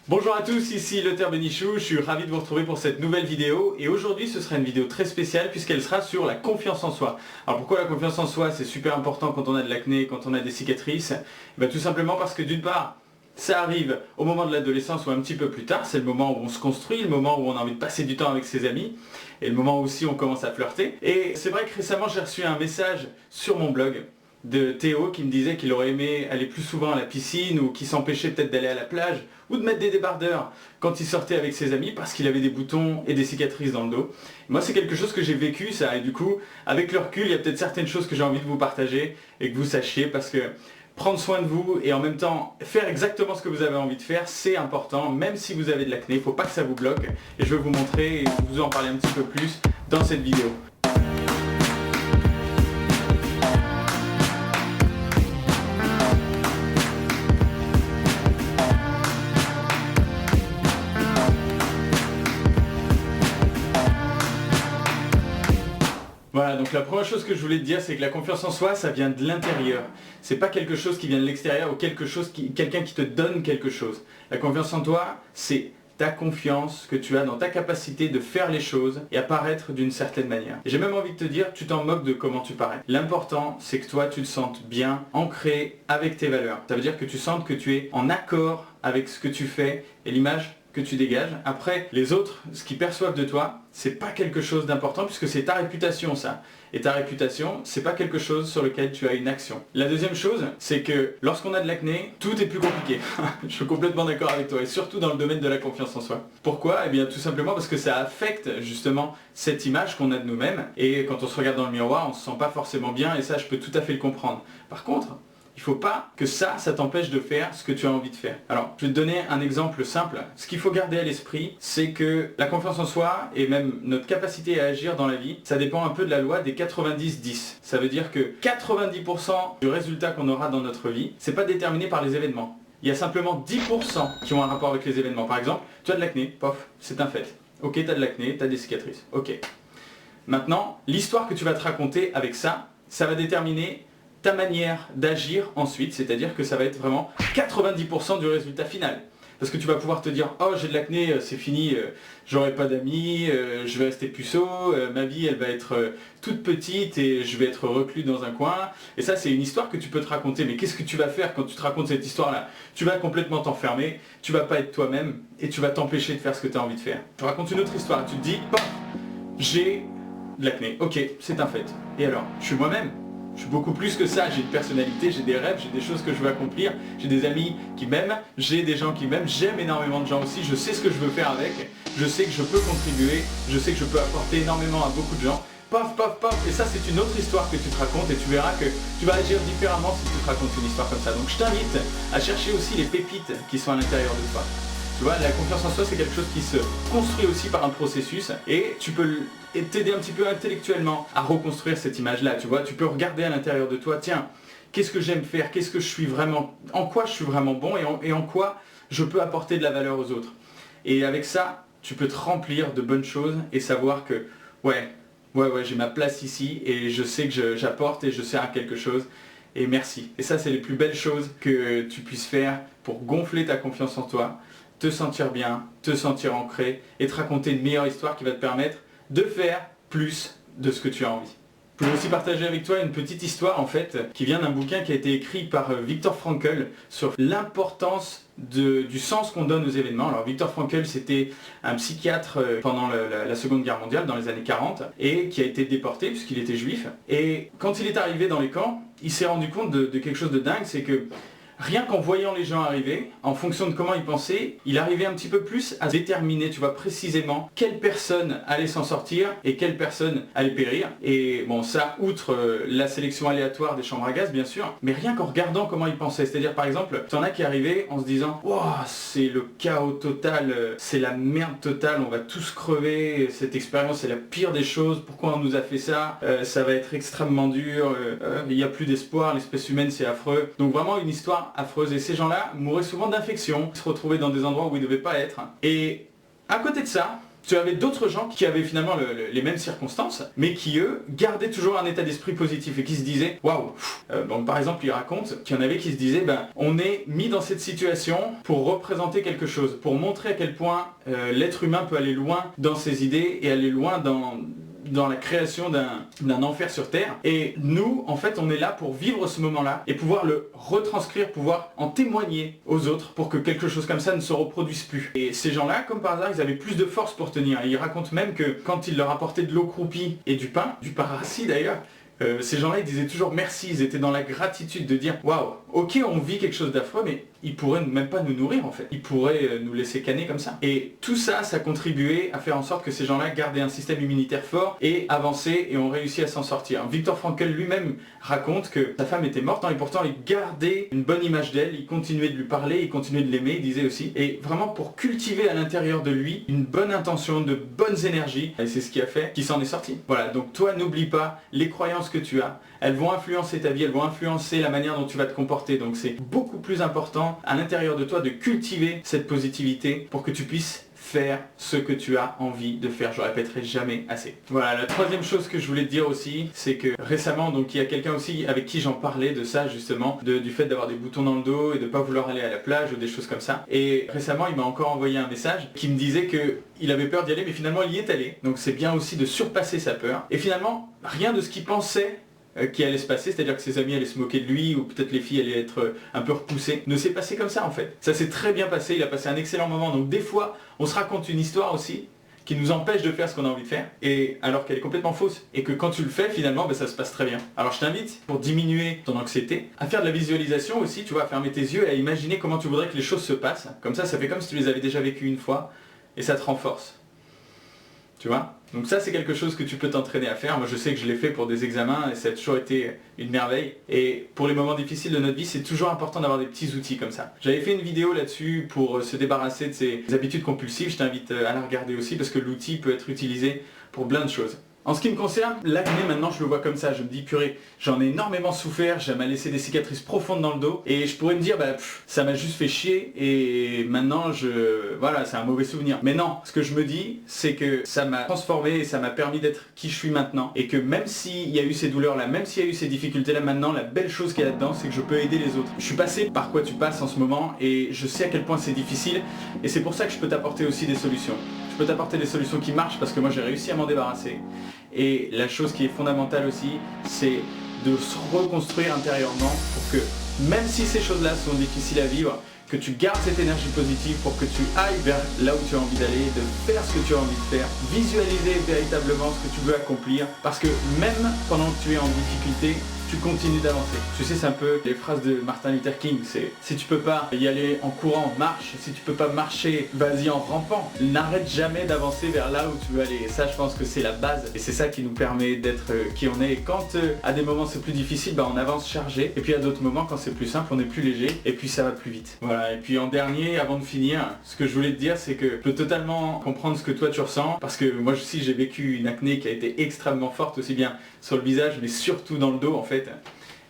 Bonjour à tous, ici Lothaire Bénichou, je suis ravi de vous retrouver pour cette nouvelle vidéo et aujourd'hui ce sera une vidéo très spéciale puisqu'elle sera sur la confiance en soi. Alors pourquoi la confiance en soi c'est super important quand on a de l'acné, quand on a des cicatrices? Tout simplement parce que d'une part, ça arrive au moment de l'adolescence ou un petit peu plus tard, c'est le moment où on se construit, le moment où on a envie de passer du temps avec ses amis et le moment où aussi on commence à flirter. Et c'est vrai que récemment j'ai reçu un message sur mon blog de Théo qui me disait qu'il aurait aimé aller plus souvent à la piscine ou qui s'empêchait peut-être d'aller à la plage ou de mettre des débardeurs quand il sortait avec ses amis parce qu'il avait des boutons et des cicatrices dans le dos. Moi c'est quelque chose que j'ai vécu ça et du coup avec le recul il y a peut-être certaines choses que j'ai envie de vous partager et que vous sachiez parce que prendre soin de vous et en même temps faire exactement ce que vous avez envie de faire c'est important même si vous avez de l'acné, il ne faut pas que ça vous bloque et je vais vous montrer et vous en parler un petit peu plus dans cette vidéo. Voilà, donc la première chose que je voulais te dire, c'est que la confiance en soi, ça vient de l'intérieur. C'est pas quelque chose qui vient de l'extérieur ou quelqu'un qui te donne quelque chose. La confiance en toi, c'est ta confiance que tu as dans ta capacité de faire les choses et apparaître d'une certaine manière. Et j'ai même envie de te dire, tu t'en moques de comment tu parais. L'important, c'est que toi, tu te sentes bien, ancré avec tes valeurs. Ça veut dire que tu sentes que tu es en accord avec ce que tu fais et l'image que tu dégages. Après, les autres, ce qu'ils perçoivent de toi, c'est pas quelque chose d'important puisque c'est ta réputation ça. Et ta réputation, c'est pas quelque chose sur lequel tu as une action. La deuxième chose, c'est que lorsqu'on a de l'acné, tout est plus compliqué. Je suis complètement d'accord avec toi et surtout dans le domaine de la confiance en soi. Pourquoi? Eh bien tout simplement parce que ça affecte justement cette image qu'on a de nous-mêmes et quand on se regarde dans le miroir, on se sent pas forcément bien et ça je peux tout à fait le comprendre. Par contre, il ne faut pas que ça t'empêche de faire ce que tu as envie de faire. Alors, je vais te donner un exemple simple. Ce qu'il faut garder à l'esprit, c'est que la confiance en soi et même notre capacité à agir dans la vie, ça dépend un peu de la loi des 90-10. Ça veut dire que 90% du résultat qu'on aura dans notre vie, c'est pas déterminé par les événements. Il y a simplement 10% qui ont un rapport avec les événements. Par exemple, tu as de l'acné, pof, c'est un fait. Ok, tu as de l'acné, tu as des cicatrices. Ok. Maintenant, l'histoire que tu vas te raconter avec ça, ça va déterminer ta manière d'agir ensuite, c'est-à-dire que ça va être vraiment 90% du résultat final. Parce que tu vas pouvoir te dire, oh j'ai de l'acné, c'est fini, j'aurai pas d'amis, je vais rester puceau, ma vie elle va être toute petite et je vais être reclus dans un coin. Et ça c'est une histoire que tu peux te raconter, mais qu'est-ce que tu vas faire quand tu te racontes cette histoire-là? Tu vas complètement t'enfermer, tu vas pas être toi-même et tu vas t'empêcher de faire ce que tu as envie de faire. Tu racontes une autre histoire, tu te dis, j'ai de l'acné, ok, c'est un fait. Et alors, je suis moi-même. Je suis beaucoup plus que ça, j'ai une personnalité, j'ai des rêves, j'ai des choses que je veux accomplir, j'ai des amis qui m'aiment, j'ai des gens qui m'aiment, j'aime énormément de gens aussi, je sais ce que je veux faire avec, je sais que je peux contribuer, je sais que je peux apporter énormément à beaucoup de gens. Paf, paf, paf, et ça c'est une autre histoire que tu te racontes et tu verras que tu vas agir différemment si tu te racontes une histoire comme ça. Donc je t'invite à chercher aussi les pépites qui sont à l'intérieur de toi. Tu vois, la confiance en soi, c'est quelque chose qui se construit aussi par un processus et tu peux t'aider un petit peu intellectuellement à reconstruire cette image-là. Tu vois, tu peux regarder à l'intérieur de toi, tiens, qu'est-ce que j'aime faire, qu'est-ce que je suis vraiment, en quoi je suis vraiment bon et en quoi je peux apporter de la valeur aux autres. Et avec ça, tu peux te remplir de bonnes choses et savoir que, ouais, j'ai ma place ici et je sais que j'apporte et je sers à quelque chose. Et merci. Et ça, c'est les plus belles choses que tu puisses faire pour gonfler ta confiance en toi, te sentir bien, te sentir ancré et te raconter une meilleure histoire qui va te permettre de faire plus de ce que tu as envie. Je voulais aussi partager avec toi une petite histoire en fait qui vient d'un bouquin qui a été écrit par Viktor Frankl sur l'importance du sens qu'on donne aux événements. Alors Viktor Frankl c'était un psychiatre pendant la Seconde Guerre mondiale dans les années 40 et qui a été déporté puisqu'il était juif. Et quand il est arrivé dans les camps, il s'est rendu compte de quelque chose de dingue, c'est que rien qu'en voyant les gens arriver, en fonction de comment ils pensaient, il arrivait un petit peu plus à déterminer, tu vois, précisément quelle personne allait s'en sortir et quelle personne allait périr. Et bon, ça, outre la sélection aléatoire des chambres à gaz, bien sûr, mais rien qu'en regardant comment ils pensaient. C'est-à-dire, par exemple, tu en as qui arrivaient en se disant « Wow, c'est le chaos total, c'est la merde totale, on va tous crever, cette expérience c'est la pire des choses, pourquoi on nous a fait ça, ça va être extrêmement dur, il n'y a plus d'espoir, l'espèce humaine c'est affreux. » Donc vraiment une histoire affreuse et ces gens-là mouraient souvent d'infections, se retrouvaient dans des endroits où ils ne devaient pas être. Et à côté de ça, Tu avais d'autres gens qui avaient finalement les mêmes circonstances, mais qui eux gardaient toujours un état d'esprit positif et qui se disaient waouh. Bon, par exemple, il raconte qu'il y en avait qui se disaient on est mis dans cette situation pour représenter quelque chose, pour montrer à quel point l'être humain peut aller loin dans ses idées et aller loin dans la création d'un enfer sur Terre. Et nous, en fait, on est là pour vivre ce moment-là et pouvoir le retranscrire, pouvoir en témoigner aux autres pour que quelque chose comme ça ne se reproduise plus. Et ces gens-là, comme par hasard, ils avaient plus de force pour tenir. Et ils racontent même que quand ils leur apportaient de l'eau croupie et du pain rassis d'ailleurs, ces gens-là, ils disaient toujours merci, ils étaient dans la gratitude de dire waouh, ok, on vit quelque chose d'affreux, mais ils pourraient même pas nous nourrir en fait. Ils pourraient nous laisser canner comme ça. Et tout ça, ça contribuait à faire en sorte que ces gens-là gardaient un système immunitaire fort et avançaient et ont réussi à s'en sortir. Viktor Frankl lui-même raconte que sa femme était morte, et pourtant il gardait une bonne image d'elle, il continuait de lui parler, il continuait de l'aimer, il disait aussi. Et vraiment pour cultiver à l'intérieur de lui une bonne intention, de bonnes énergies, et c'est ce qui a fait qu'il s'en est sorti. Voilà, donc toi n'oublie pas, les croyances que tu as, elles vont influencer ta vie, elles vont influencer la manière dont tu vas te comporter. Donc c'est beaucoup plus important à l'intérieur de toi de cultiver cette positivité pour que tu puisses faire ce que tu as envie de faire. Je le répéterai jamais assez. Voilà, la troisième chose que je voulais te dire aussi, c'est que récemment, donc il y a quelqu'un aussi avec qui j'en parlais de ça justement, du fait d'avoir des boutons dans le dos et de pas vouloir aller à la plage ou des choses comme ça. Et récemment, il m'a encore envoyé un message qui me disait que il avait peur d'y aller, mais finalement il y est allé. Donc c'est bien aussi de surpasser sa peur. Et finalement, rien de ce qu'il pensait qui allait se passer, c'est-à-dire que ses amis allaient se moquer de lui ou peut-être les filles allaient être un peu repoussées, ne s'est passé comme ça en fait. Ça s'est très bien passé, il a passé un excellent moment. Donc des fois, on se raconte une histoire aussi qui nous empêche de faire ce qu'on a envie de faire, et alors qu'elle est complètement fausse. Et que quand tu le fais, finalement, ça se passe très bien. Alors je t'invite, pour diminuer ton anxiété, à faire de la visualisation aussi, tu vois, à fermer tes yeux et à imaginer comment tu voudrais que les choses se passent. Comme ça fait comme si tu les avais déjà vécues une fois, et ça te renforce. Tu vois? Donc ça c'est quelque chose que tu peux t'entraîner à faire. Moi je sais que je l'ai fait pour des examens et ça a toujours été une merveille. Et pour les moments difficiles de notre vie, c'est toujours important d'avoir des petits outils comme ça. J'avais fait une vidéo là-dessus pour se débarrasser de ces habitudes compulsives. Je t'invite à la regarder aussi parce que l'outil peut être utilisé pour plein de choses. En ce qui me concerne, l'acné maintenant je le vois comme ça, je me dis purée, j'en ai énormément souffert, ça m'a laissé des cicatrices profondes dans le dos et je pourrais me dire ça m'a juste fait chier et maintenant voilà, c'est un mauvais souvenir. Mais non, ce que je me dis c'est que ça m'a transformé et ça m'a permis d'être qui je suis maintenant et que même s'il y a eu ces douleurs là, même s'il y a eu ces difficultés là, maintenant la belle chose qu'il y a là-dedans c'est que je peux aider les autres. Je suis passé par quoi tu passes en ce moment et je sais à quel point c'est difficile et c'est pour ça que je peux t'apporter aussi des solutions. Je peux t'apporter des solutions qui marchent parce que moi j'ai réussi à m'en débarrasser. Et la chose qui est fondamentale aussi, c'est de se reconstruire intérieurement pour que, même si ces choses-là sont difficiles à vivre, que tu gardes cette énergie positive pour que tu ailles vers là où tu as envie d'aller, de faire ce que tu as envie de faire, visualiser véritablement ce que tu veux accomplir, parce que même pendant que tu es en difficulté, tu continues d'avancer. Tu sais, c'est un peu les phrases de Martin Luther King, c'est si tu peux pas y aller en courant, marche, si tu peux pas marcher, vas-y en rampant. N'arrête jamais d'avancer vers là où tu veux aller. Et ça, je pense que c'est la base. Et c'est ça qui nous permet d'être qui on est. Et quand à des moments c'est plus difficile, on avance chargé. Et puis à d'autres moments, quand c'est plus simple, on est plus léger. Et puis ça va plus vite. Voilà. Et puis en dernier, avant de finir, ce que je voulais te dire, c'est que je peux totalement comprendre ce que toi tu ressens. Parce que moi aussi, j'ai vécu une acné qui a été extrêmement forte, aussi bien sur le visage, mais surtout dans le dos en fait.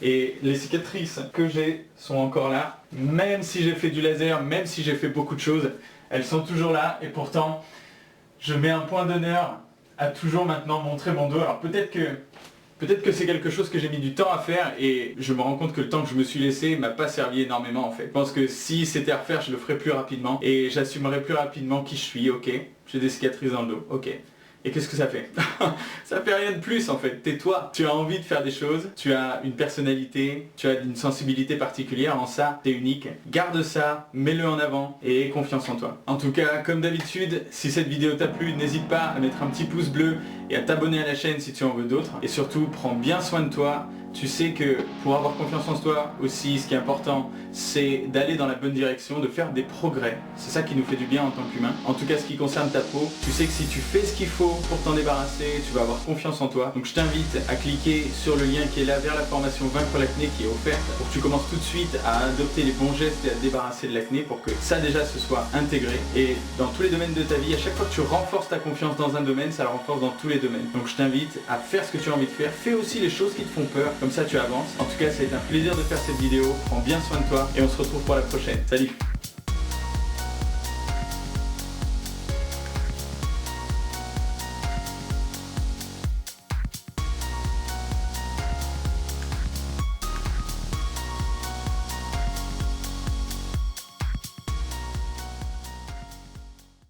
Et les cicatrices que j'ai sont encore là, même si j'ai fait du laser, même si j'ai fait beaucoup de choses, elles sont toujours là et pourtant je mets un point d'honneur à toujours maintenant montrer mon dos. Alors peut-être que c'est quelque chose que j'ai mis du temps à faire et je me rends compte que le temps que je me suis laissé m'a pas servi énormément en fait. Je pense que si c'était à refaire, je le ferais plus rapidement et j'assumerais plus rapidement qui je suis, ok. J'ai des cicatrices dans le dos, ok. Et qu'est-ce que ça fait? Ça fait rien de plus en fait, t'es toi. Tu as envie de faire des choses, tu as une personnalité, tu as une sensibilité particulière, en ça, t'es unique. Garde ça, mets-le en avant et aie confiance en toi. En tout cas, comme d'habitude, si cette vidéo t'a plu, n'hésite pas à mettre un petit pouce bleu et à t'abonner à la chaîne si tu en veux d'autres. Et surtout, prends bien soin de toi. Tu sais que pour avoir confiance en toi aussi, ce qui est important, c'est d'aller dans la bonne direction, de faire des progrès. C'est ça qui nous fait du bien en tant qu'humain. En tout cas, ce qui concerne ta peau, tu sais que si tu fais ce qu'il faut pour t'en débarrasser, tu vas avoir confiance en toi. Donc je t'invite à cliquer sur le lien qui est là vers la formation Vaincre l'acné qui est offerte pour que tu commences tout de suite à adopter les bons gestes et à te débarrasser de l'acné pour que ça déjà se soit intégré. Et dans tous les domaines de ta vie, à chaque fois que tu renforces ta confiance dans un domaine, ça la renforce dans tous les domaines. Donc je t'invite à faire ce que tu as envie de faire. Fais aussi les choses qui te font peur. Comme ça tu avances. En tout cas, ça a été un plaisir de faire cette vidéo. Prends bien soin de toi et on se retrouve pour la prochaine. Salut!